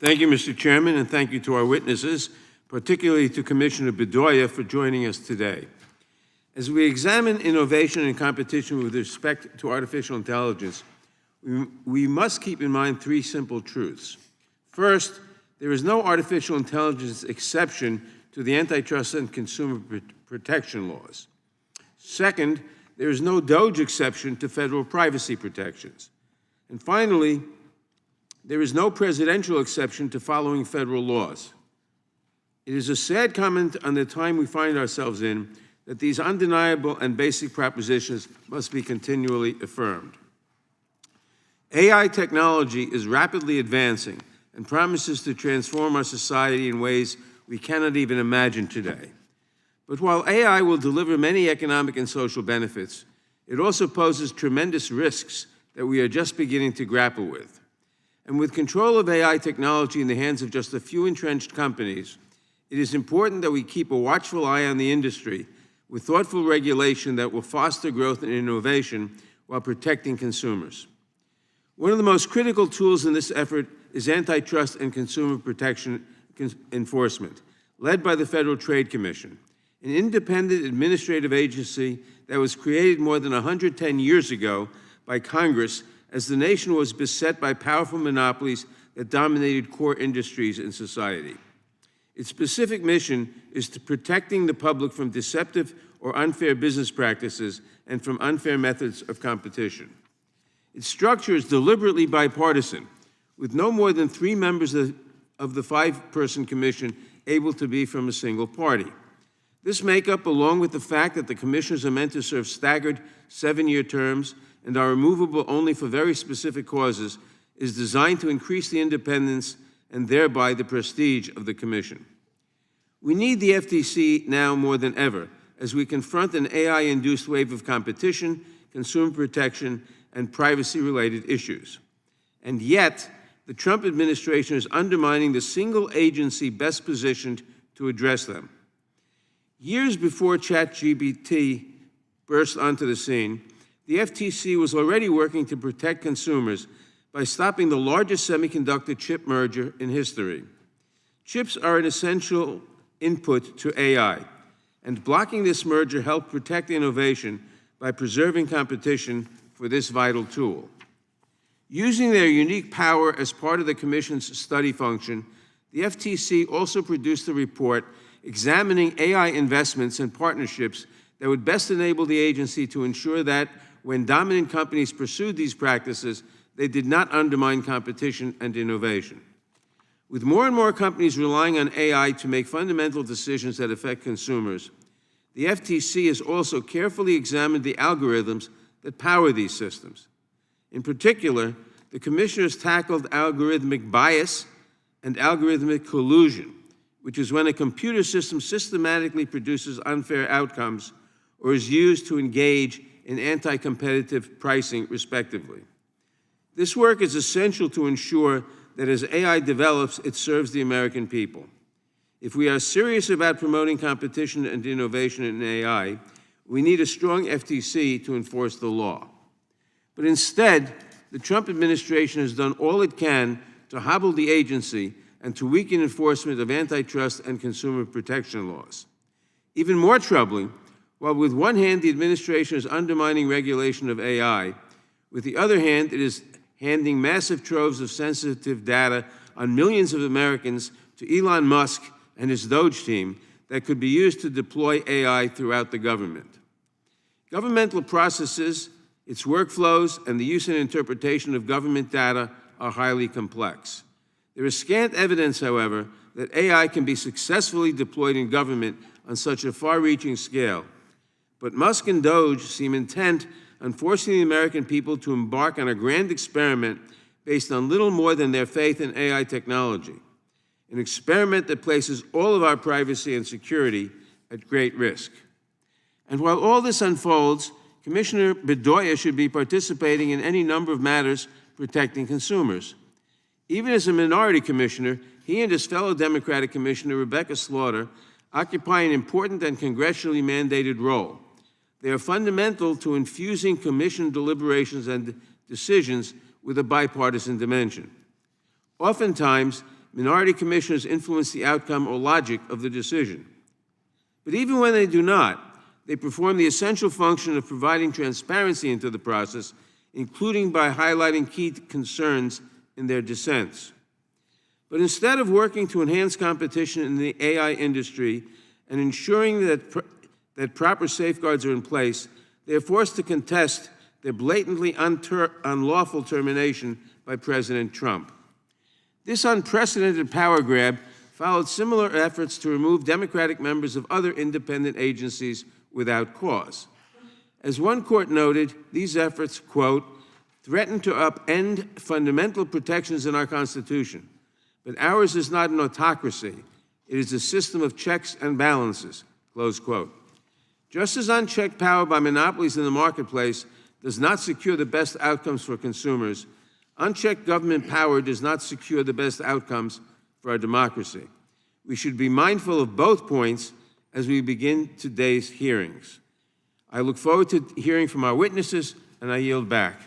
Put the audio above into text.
Thank you, Mr. Chairman, and thank you to our witnesses, particularly to Commissioner Bedoya for joining us today. As we examine innovation and competition with respect to artificial intelligence, we must keep in mind three simple truths. First, there is no artificial intelligence exception to the antitrust and consumer protection laws. Second, there is no DOGE exception to federal privacy protections. And finally, there is no presidential exception to following federal laws. It is a sad comment on the time we find ourselves in that these undeniable and basic propositions must be continually affirmed. AI technology is rapidly advancing and promises to transform our society in ways we cannot even imagine today. But while AI will deliver many economic and social benefits, it also poses tremendous risks that we are just beginning to grapple with. And with control of AI technology in the hands of just a few entrenched companies, it is important that we keep a watchful eye on the industry with thoughtful regulation that will foster growth and innovation while protecting consumers. One of the most critical tools in this effort is antitrust and consumer protection enforcement, led by the Federal Trade Commission, an independent administrative agency that was created more than 110 years ago by Congress as the nation was beset by powerful monopolies that dominated core industries in society. Its specific mission is to protecting the public from deceptive or unfair business practices and from unfair methods of competition. Its structure is deliberately bipartisan, with no more than 3 members of the 5-person commission able to be from a single party. This makeup, along with the fact that the commissioners are meant to serve staggered 7-year terms and are removable only for very specific causes, is designed to increase the independence and thereby the prestige of the commission. We need the FTC now more than ever as we confront an AI-induced wave of competition, consumer protection, and privacy-related issues. And yet, the Trump administration is undermining the single agency best positioned to address them. Years before ChatGPT burst onto the scene, the FTC was already working to protect consumers by stopping the largest semiconductor chip merger in history. Chips are an essential input to AI, and blocking this merger helped protect innovation by preserving competition for this vital tool. Using their unique power as part of the Commission's study function, the FTC also produced a report examining AI investments and partnerships that would best enable the agency to ensure that when dominant companies pursued these practices, they did not undermine competition and innovation. With more and more companies relying on AI to make fundamental decisions that affect consumers, the FTC has also carefully examined the algorithms that power these systems. In particular, the commissioners tackled algorithmic bias and algorithmic collusion, which is when a computer system systematically produces unfair outcomes or is used to engage in anti-competitive pricing, respectively. This work is essential to ensure that as AI develops, it serves the American people. If we are serious about promoting competition and innovation in AI, we need a strong FTC to enforce the law. But instead, the Trump administration has done all it can to hobble the agency and to weaken enforcement of antitrust and consumer protection laws. Even more troubling, while with one hand the administration is undermining regulation of AI, with the other hand it is handing massive troves of sensitive data on millions of Americans to Elon Musk and his DOGE team that could be used to deploy AI throughout the government. Governmental processes, its workflows, and the use and interpretation of government data are highly complex. There is scant evidence, however, that AI can be successfully deployed in government on such a far-reaching scale. But Musk and DOGE seem intent on forcing the American people to embark on a grand experiment based on little more than their faith in AI technology, an experiment that places all of our privacy and security at great risk. And while all this unfolds, Commissioner Bedoya should be participating in any number of matters protecting consumers. Even as a minority commissioner, he and his fellow Democratic Commissioner Rebecca Slaughter occupy an important and congressionally mandated role. They are fundamental to infusing commission deliberations and decisions with a bipartisan dimension. Oftentimes, minority commissioners influence the outcome or logic of the decision. But even when they do not, they perform the essential function of providing transparency into the process, including by highlighting key concerns in their dissents. But instead of working to enhance competition in the AI industry and ensuring that proper safeguards are in place, they are forced to contest their blatantly unlawful termination by President Trump. This unprecedented power grab followed similar efforts to remove Democratic members of other independent agencies without cause. As one court noted, these efforts, quote, threaten to upend fundamental protections in our Constitution. But ours is not an autocracy. It is a system of checks and balances, close quote. Just as unchecked power by monopolies in the marketplace does not secure the best outcomes for consumers, unchecked government power does not secure the best outcomes for our democracy. We should be mindful of both points as we begin today's hearings. I look forward to hearing from our witnesses, and I yield back.